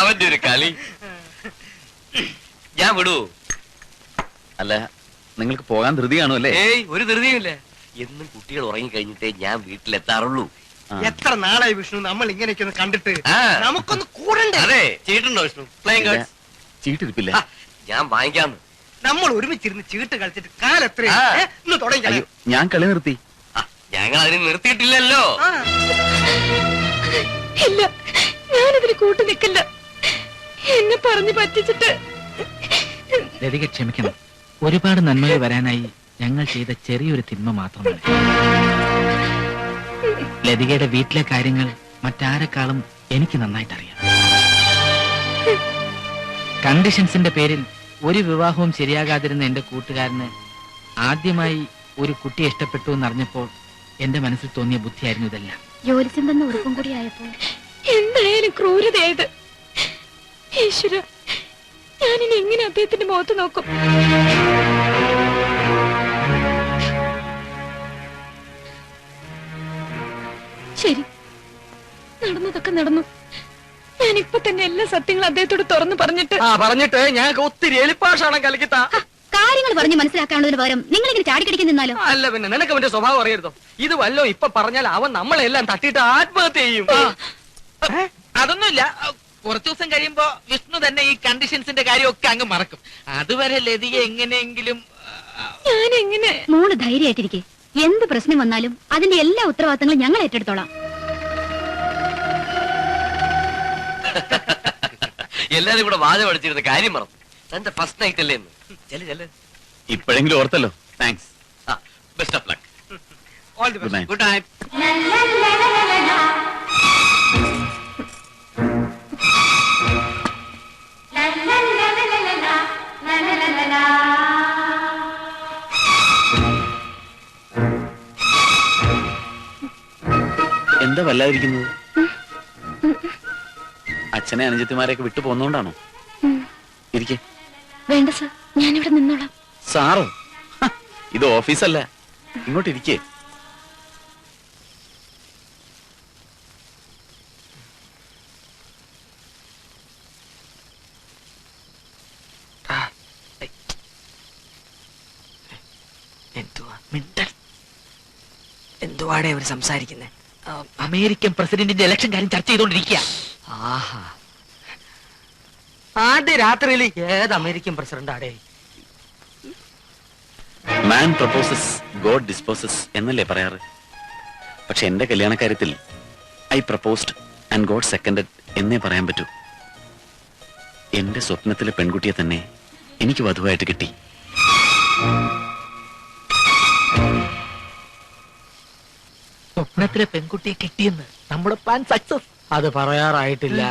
അവന്റെ ഒരു കളി. ഞാൻ വിടൂ. അല്ല, നിങ്ങൾക്ക് പോകാൻ ധൃതി കാണുമല്ലേ? ഏയ്, ഒരു ധൃതിയുമില്ല. എന്നും കുട്ടികൾ ഉറങ്ങി കഴിഞ്ഞിട്ടേ ഞാൻ വീട്ടിലെത്താറുള്ളൂ. എത്ര നാളായി വിഷ്ണു നമ്മൾ ഇങ്ങനെയൊക്കെ ഒന്ന് കണ്ടിട്ട്? നമുക്കൊന്ന് കൂടണ്ടേ? അതെ, ചീട്ടുണ്ടോ വിഷ്ണു? പ്ലേയിങ് കാർഡ്സ് ചീട്ടിരിപ്പില്ല. ഞാൻ വാങ്ങിക്കാന്ന്. നമ്മൾ ഒരുമിച്ചിരുന്ന് ചീട്ട് കളിച്ചിട്ട് കാലത്ര തുടങ്ങി. ഞാൻ കളി നിർത്തി. ഞങ്ങൾ അതിന് നിർത്തിയിട്ടില്ലല്ലോ. ഇല്ല, ഞാനതിന് കൂട്ടു നിൽക്കില്ല. എന്നെ പറഞ്ഞു പറ്റിച്ചിട്ട്. ലതിക ക്ഷമിക്കണം. ഒരുപാട് നന്മകൾ വരാനായി ഞങ്ങൾ ചെയ്ത ചെറിയൊരു തിന്മ മാത്രമാണ്. ലതികയുടെ വീട്ടിലെ കാര്യങ്ങൾ മറ്റാരെക്കാളും എനിക്ക് നന്നായിട്ട് അറിയാം. കണ്ടീഷൻസിന്റെ പേരിൽ ഒരു വിവാഹവും ശരിയാകാതിരുന്ന എന്റെ കൂട്ടുകാരന് ആദ്യമായി ഒരു കുട്ടിയെ ഇഷ്ടപ്പെട്ടു എന്നറിഞ്ഞപ്പോൾ എന്റെ മനസ്സിൽ തോന്നിയ ബുദ്ധിയായിരുന്നു ഇതെല്ലാം. ജോലിച്ചെന്ന ഉറപ്പും കൂടി ആയപ്പോ എന്തായാലും ക്രൂരതയായത്. ഈശ്വര, ഞാനിനി എങ്ങനെ അദ്ദേഹത്തിന്റെ മുഖത്ത് നോക്കും? ശരി, നടന്നതൊക്കെ നടന്നു. ഞാനിപ്പോ തന്നെ എല്ലാ സത്യങ്ങളും അദ്ദേഹത്തോട് തുറന്നു പറഞ്ഞിട്ട് ഞങ്ങൾക്ക് ഒത്തിരി എളിപ്പാഷാണ് കലക്കിത്ത കാര്യങ്ങൾ പറഞ്ഞ് മനസ്സിലാക്കാനുള്ളതിന് പകരം നിങ്ങൾ ഇങ്ങനെ ചാടിക്കടിക്കാൻ നിന്നാലോ? അല്ല, പിന്നെ നിനക്ക് അവന്റെ സ്വഭാവം അറിയരുതോ? ഇത് വല്ലോ ഇപ്പൊ പറഞ്ഞാൽ അവൻ നമ്മളെല്ലാം തട്ടിയിട്ട് ആത്മഹത്യ ചെയ്യും. അതൊന്നുമില്ല. കുറച്ചു ദിവസം കഴിയുമ്പോ വിഷ്ണു തന്നെ ഈ കണ്ടീഷൻസിന്റെ കാര്യമൊക്കെ അങ്ങ് മറക്കും. അതുവരെ ലതിക എങ്ങനെയെങ്കിലും. ഞാനെങ്ങനെ? മോള് ധൈര്യമായിട്ടിരിക്കെ. എന്ത് പ്രശ്നം വന്നാലും അതിന്റെ എല്ലാ ഉത്തരവാദിത്തങ്ങളും ഞങ്ങൾ ഏറ്റെടുത്തോളാം. എല്ലാരും കൂടെ വാദം അടിച്ചിരുന്ന കാര്യം മറന്നു. തന്റെ ഫസ്റ്റ് നൈറ്റ് അല്ലേ എന്ന്. ഇപ്പോഴെങ്കിലും ഓർത്തല്ലോ. Thanks. Best of luck. All the best. Good night. എന്താ വല്ലാതിരിക്കുന്നത്? അച്ഛനെ അനുജത്തിമാരെയൊക്കെ വിട്ടു പോന്നോണ്ടാണോ? ഇരിക്കെ. വേണ്ട സർ, ഞാനിവിടെ നിന്നോളാം. സാറോ? ഇത് ഓഫീസല്ല. ഇങ്ങോട്ടിരിക്കേ. എന്തുവാടേ അവർ സംസാരിക്കുന്നേ? അമേരിക്കൻ പ്രസിഡന്റിന്റെ ഇലക്ഷൻ കാര്യം ചർച്ച ചെയ്തോണ്ടിരിക്കുക. ആദ്യ രാത്രിയിൽ ഏത് അമേരിക്കൻ പ്രസിഡന്റ് ആടേ? മാൻ പ്രപ്പോസസ്, ഗോഡ് ഡിസ്പോസസ് എന്നല്ലേ പറയാറ്? പക്ഷെ എന്റെ കല്യാണക്കാര്യത്തിൽ ഐ പ്രപ്പോസ്ഡ് ആൻഡ് ഗോഡ് സെക്കൻഡഡ് എന്നേ പറയാൻ പറ്റൂ. എന്റെ സ്വപ്നത്തിലെ പെൺകുട്ടിയെ തന്നെ എനിക്ക് വധുവായിട്ട് കിട്ടി. സ്വപ്നത്തിലെ പെൺകുട്ടിയെ കിട്ടിയെന്ന് നമ്മുടെ പ്ലാൻ സക്സസ്. അത് പറയാറായിട്ടില്ല.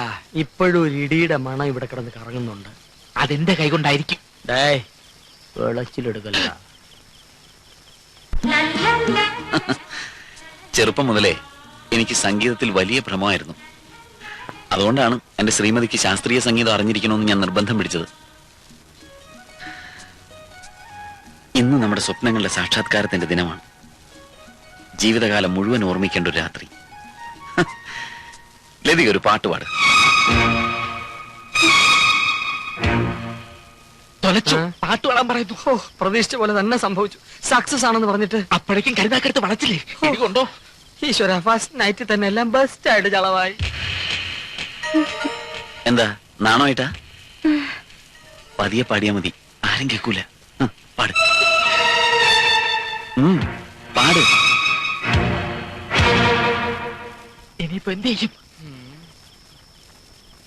ഇപ്പോഴും ഒരു ഇടിയുടെ മണം ഇവിടെ കിടന്ന് കറങ്ങുന്നുണ്ട്. അതെന്റെ കൈകൊണ്ടായിരിക്കും. വെളച്ചിലെടുക്കല്ല. ചെറുപ്പം മുതലേ എനിക്ക് സംഗീതത്തിൽ വലിയ ഭ്രമമായിരുന്നു. അതുകൊണ്ടാണ് എന്റെ ശ്രീമതിക്ക് ശാസ്ത്രീയ സംഗീതം അറിഞ്ഞിരിക്കണമെന്ന് ഞാൻ നിർബന്ധം പിടിച്ചത്. ഇന്ന് നമ്മുടെ സ്വപ്നങ്ങളുടെ സാക്ഷാത്കാരത്തിന്റെ ദിനമാണ്. ജീവിതകാലം മുഴുവൻ ഓർമ്മിക്കേണ്ട ഒരു രാത്രി. ലതിക ഒരു പാട്ടുപാട്. പാട്ട് പാടാൻ പറയുന്നു. പ്രതീക്ഷിച്ച പോലെ തന്നെ സംഭവിച്ചു. സക്സസ് ആണെന്ന് പറഞ്ഞിട്ട് അപ്പോഴേക്കും കരുതാക്കടുത്ത് വളച്ചില്ലേ? കൊണ്ടോ ഈശ്വര, ഫസ്റ്റ് നൈറ്റ് തന്നെ എല്ലാം ബെസ്റ്റ് ആയിട്ട് ചളവായി. എന്താ നാണോയിട്ടാ? പതിയെ പാടിയാ മതി, ആരും കേൾക്കൂല. പാട് പാട്. ഇനിയിപ്പോ എന്ത് ചെയ്യും?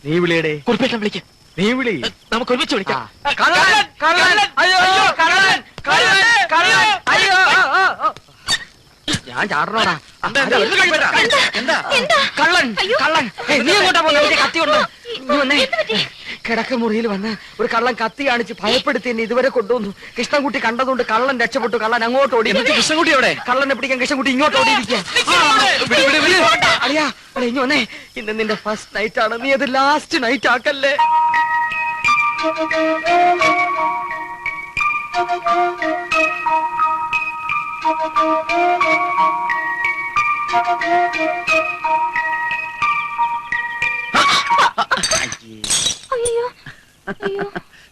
നീ വിളിയടേ. കുറിപ്പേട്ടൻ വിളിക്കാം. നീ വിളി. നമുക്ക് ഒരുമിച്ച് വിളിക്കാം. ഞാൻ ചാടണോടാ. കള്ളൻ കള്ളൻ. നീ എങ്ങോട്ടാ പോകുന്നത്? കത്തി കൊണ്ട് കിടക്കമുറിയിൽ വന്ന് ഒരു കള്ളൻ കത്തി കാണിച്ച് ഭയപ്പെടുത്തി എന്നെ ഇതുവരെ കൊണ്ടുവന്നു. കൃഷ്ണൻകുട്ടി കണ്ടതുകൊണ്ട് കള്ളൻ രക്ഷപ്പെട്ടു. കള്ളൻ അങ്ങോട്ട് ഓടി. കൃഷ്ണൻകുട്ടി എവിടെ? കള്ളനെ പിടിക്കാൻ കൃഷ്ണൻകുട്ടി ഇങ്ങോട്ട് ഓടിയിരിക്കുക. ഇനി വന്നേ, ഇന്ന് നിന്റെ ഫസ്റ്റ് നൈറ്റ് ആണ്. നീ അത് ലാസ്റ്റ് നൈറ്റ് ആക്കല്ലേ.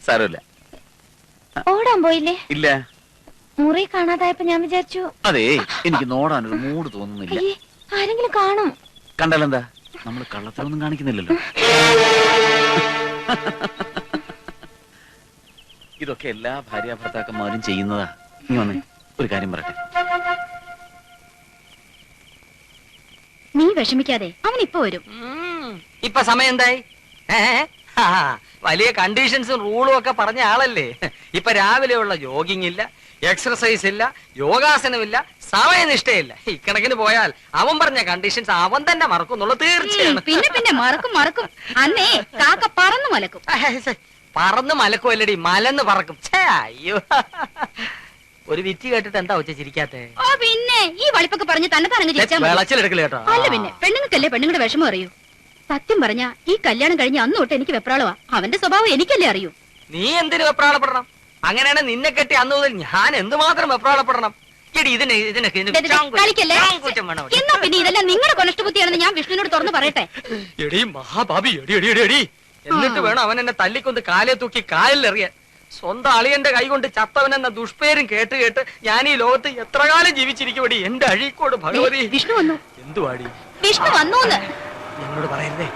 സാരമില്ല. ഓടാൻ പോയില്ലേ? ഇല്ല. മുറി കാണാതായപ്പോ ഞാൻ വിചാരിച്ചു. അതെ, എനിക്ക് നോടാനൊരു മൂഡ് തോന്നുന്നില്ല. അയ്യേ, ആരെങ്കിലും കാണും. കണ്ടാലെന്താ, നമ്മൾ കള്ളത്തരൊന്നും കാണിക്കുന്നില്ലല്ലോ. ഇതൊക്കെ എല്ലാ ഭാര്യ ഭർത്താക്കന്മാരും ചെയ്യുന്നതാ. നീ വന്നേ, ഒരു കാര്യം പറയട്ടെ. നീ വിഷമിക്കാതെ, അവൻ ഇപ്പൊ വരും. ഇപ്പൊ സമയം എന്തായി? വലിയ കണ്ടീഷൻസും റൂളും ഒക്കെ പറഞ്ഞ ആളല്ലേ. ഇപ്പൊ രാവിലെയുള്ള ജോഗിങ് ഇല്ല, എക്സർസൈസ് ഇല്ല, യോഗാസനമില്ല, സമയനിഷ്ഠയില്ല. ഇക്കണക്കിന് പോയാൽ അവൻ പറഞ്ഞ കണ്ടീഷൻസ് അവൻ തന്നെ മറക്കും എന്നുള്ളത് തീർച്ചയാണ്. പിന്നെ മറക്കും. അന്നേ കാക്ക പറന്നു മലക്കും. പറന്ന് മലക്കുമല്ലടി, മലന്ന് പറക്കും. അയ്യോ, ഒരു വിറ്റ് കേട്ടിട്ട് എന്താ വെച്ച ചിരിക്കാത്തെ? ഓ പിന്നെ ഈ വളിപ്പൊക്കെ പറഞ്ഞ് തന്നെ വിളച്ചിലെടുക്കല കേട്ടോ. അല്ല പിന്നെ പെണ്ണുങ്ങൾക്കല്ലേ പെണ്ണുങ്ങളുടെ വിഷമം അറിയൂ. സത്യം പറഞ്ഞ ഈ കല്യാണം കഴിഞ്ഞ് അന്ന് തൊട്ട് എനിക്ക് വെപ്രാളവാ. അവന്റെ സ്വഭാവം എനിക്കല്ലേ അറിയൂ. നീ എന്തിനു വെപ്രാളപ്പെടണം? അങ്ങനെയാണ് നിന്നെ കെട്ടി അന്ന് മുതൽ ഞാൻ എന്തുമാത്രം വെപ്രാളപ്പെടണം? കളിക്കല്ലേ? എന്നാ പിന്നെ ഇതെല്ലാം നിങ്ങളുടെ കൊനഷ്ടബുദ്ധിയാണെന്ന് ഞാൻ വിഷ്ണുവിനോട് തുറന്നു പറയട്ടെ. എടി മഹാഭാബി, എടി എന്നിട്ട് വേണം അവൻ എന്നെ തല്ലിക്കൊന്ന് കാലെ തൂക്കി കാലിലെറിയാൻ. സ്വന്തം അളിയന്റെ കൈ കൊണ്ട് ചത്തവനെന്ന ദുഷ്പേരും കേട്ട് ഞാൻ ഈ ലോകത്ത് എത്ര കാലം ജീവിച്ചിരിക്കുവടി എന്റെ അഴീക്കോട് ഭഗവതി. വിഷ്ണു വന്നു. എന്തുവാടി? വിഷ്ണു വന്നു എന്നോട് പറയരുതേ.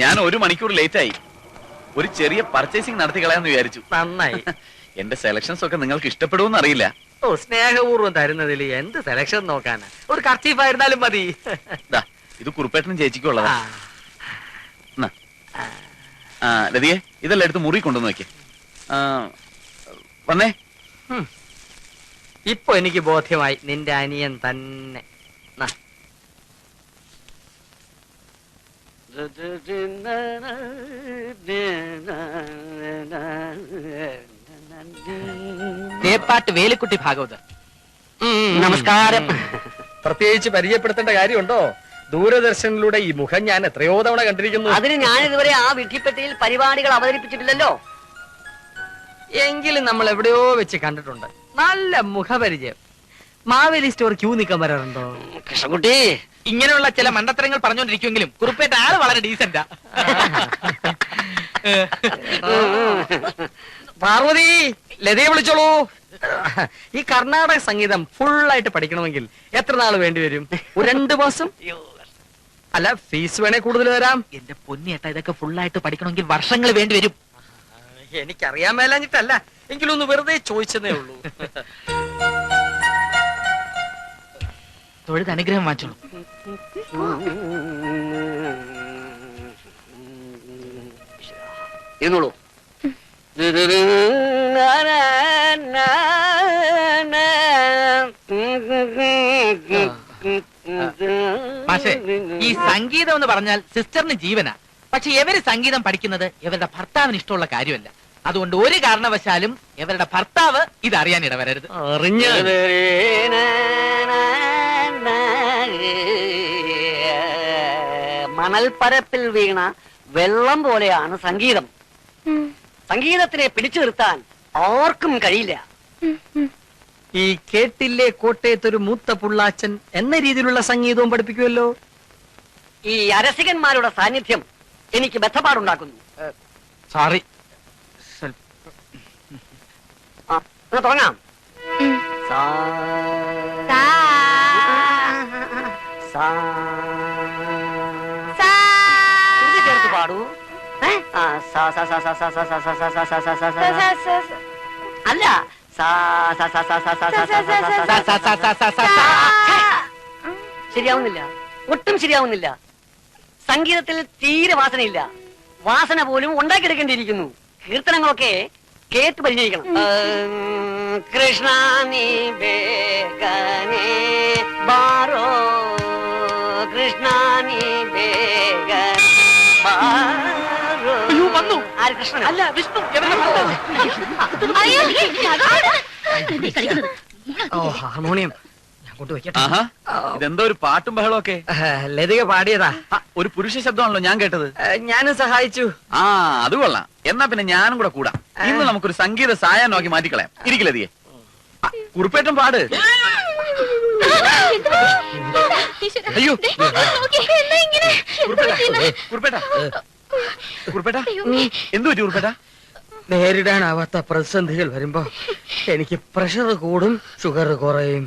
ഞാൻ 1 മണിക്കൂർ ലേറ്റ് ആയി. ഒരു ചെറിയ പർച്ചേസിംഗ് നടത്തി കളയാന്ന് വിചാരിച്ചു. നന്നായി. എന്റെ സെലക്ഷൻസ് ഒക്കെ നിങ്ങൾക്ക് ഇഷ്ടപ്പെടുമെന്ന് അറിയില്ല. ഓ, സ്നേഹപൂർവ്വം തരുന്നതിൽ എന്ത് സെലക്ഷൻ നോക്കാനാ? ഒരു കർച്ചീഫ് ആയിരുന്നാലും മതി. ഇത് കുറുപ്പേട്ടനും ചേച്ചിക്കുള്ളതാ. ലതിയെ, ഇതെല്ലാം എടുത്ത് മുറി കൊണ്ടുവന്ന് വെക്കേ. വന്നേ. ഇപ്പൊ എനിക്ക് ബോധ്യമായി, നിന്റെ അനിയൻ തന്നെ. തേപ്പാട്ട് വേലിക്കുട്ടി ഭാഗവതർ. നമസ്കാരം. പ്രത്യേകിച്ച് പരിചയപ്പെടുത്തേണ്ട കാര്യമുണ്ടോ? ദൂരദർശനിലൂടെ ഈ മുഖം ഞാൻ എത്രയോ തവണ കണ്ടിരിക്കുന്നു. അതിന് ഞാൻ ഇതുവരെ ആ വിധിപ്പെട്ടിയിൽ പരിപാടികൾ അവതരിപ്പിച്ചിട്ടില്ലല്ലോ. എങ്കിലും നമ്മൾ എവിടെയോ വെച്ച് കണ്ടിട്ടുണ്ട്. നല്ല മുഖപരിചയം. മാവേലി സ്റ്റോർ ക്യൂ നിൽക്കാൻ വരാറുണ്ടോ? കൃഷ്ണൻകുട്ടി, ഇങ്ങനെയുള്ള ചില മണ്ടത്തരങ്ങൾ പറഞ്ഞുകൊണ്ടിരിക്കുമെങ്കിലും കുറുപ്പേട്ട ആള് വളരെ ഡീസന്റാ. പാർവതി, ലതയെ വിളിച്ചോളൂ. ഈ കർണാടക സംഗീതം ഫുള്ളായിട്ട് പഠിക്കണമെങ്കിൽ എത്ര നാൾ വേണ്ടി വരും? 2 മാസം? അല്ല, ഫീസ് വേണേ കൂടുതൽ തരാം. എന്റെ പൊന്നിയേട്ടാ, ഇതൊക്കെ ഫുള്ളായിട്ട് പഠിക്കണമെങ്കിൽ വർഷങ്ങൾ വേണ്ടി വരും. എനിക്കറിയാൻ മേലാഞ്ഞിട്ടല്ല, എങ്കിലും ഒന്ന് വെറുതെ ചോദിച്ചതേ ഉള്ളൂ. തൊഴുത് അനുഗ്രഹം വാങ്ങിച്ചോളൂ. ഇരുന്നോളൂ. പക്ഷേ ഈ സംഗീതം എന്ന് പറഞ്ഞാൽ സിസ്റ്ററിന് ജീവനാ. പക്ഷെ ഇവര് സംഗീതം പഠിക്കുന്നത് ഇവരുടെ ഭർത്താവിന് ഇഷ്ടമുള്ള കാര്യമല്ല. അതുകൊണ്ട് ഒരു കാരണവശാലും ഇവരുടെ ഭർത്താവ് ഇത് അറിയാൻ ഇടവരരുത്. മണൽപ്പരപ്പിൽ വീണ വെള്ളം പോലെയാണ് സംഗീതം. സംഗീതത്തിനെ പിടിച്ചു നിർത്താൻ ആർക്കും കഴിയില്ല. ഈ കേട്ടില്ലേ കോട്ടയത്തൊരു മൂത്ത പുള്ളാച്ചൻ എന്ന രീതിയിലുള്ള സംഗീതവും പഠിപ്പിക്കുമല്ലോ. ഈ അരസികന്മാരുടെ സാന്നിധ്യം എനിക്ക് ബന്ധപ്പാടുണ്ടാക്കുന്നു. സോറി. തുടങ്ങാം. ചേർത്ത് പാടൂ. അല്ല, ശരിയാവുന്നില്ല, ഒട്ടും ശരിയാവുന്നില്ല. സംഗീതത്തിൽ തീരെ വാസനയില്ല. വാസന പോലും ഉണ്ടാക്കിയെടുക്കേണ്ടിയിരിക്കുന്നു. കീർത്തനങ്ങളൊക്കെ കേട്ട് പരിചയിക്കണം. കൃഷ്ണ നീ ബേഗനേ ബാരോ, കൃഷ്ണ നീ ബേഗൻ ബാരോ. വന്നു. ആര്? കൃഷ്ണൻ അല്ല, വിഷ്ണു. ഹാർമോണിയം ഞാൻ കൊണ്ടുവയ്ക്കട്ടെ. ഇതെന്തോ ഒരു പാട്ടും ബഹളമൊക്കെ. ലതിക പാടിയതാ. ഒരു പുരുഷ ശബ്ദമാണല്ലോ ഞാൻ കേട്ടത്. ഞാനും സഹായിച്ചു. അത് കൊള്ളാം. എന്നാ പിന്നെ ഞാനും കൂടെ കൂടാം. ഇന്ന് നമുക്കൊരു സംഗീത സായാഹ്നമാക്കി മാറ്റിക്കളയാം. ഇരിക്കില്ലതിയെ. കുറുപ്പേറ്റം പാട്. അയ്യോ എന്തു പറ്റി ഉറുപ്പേട്ട? നേരിടാനാവാത്ത പ്രതിസന്ധികൾ വരുമ്പോ എനിക്ക് പ്രഷർ കൂടും, ഷുഗർ കുറയും.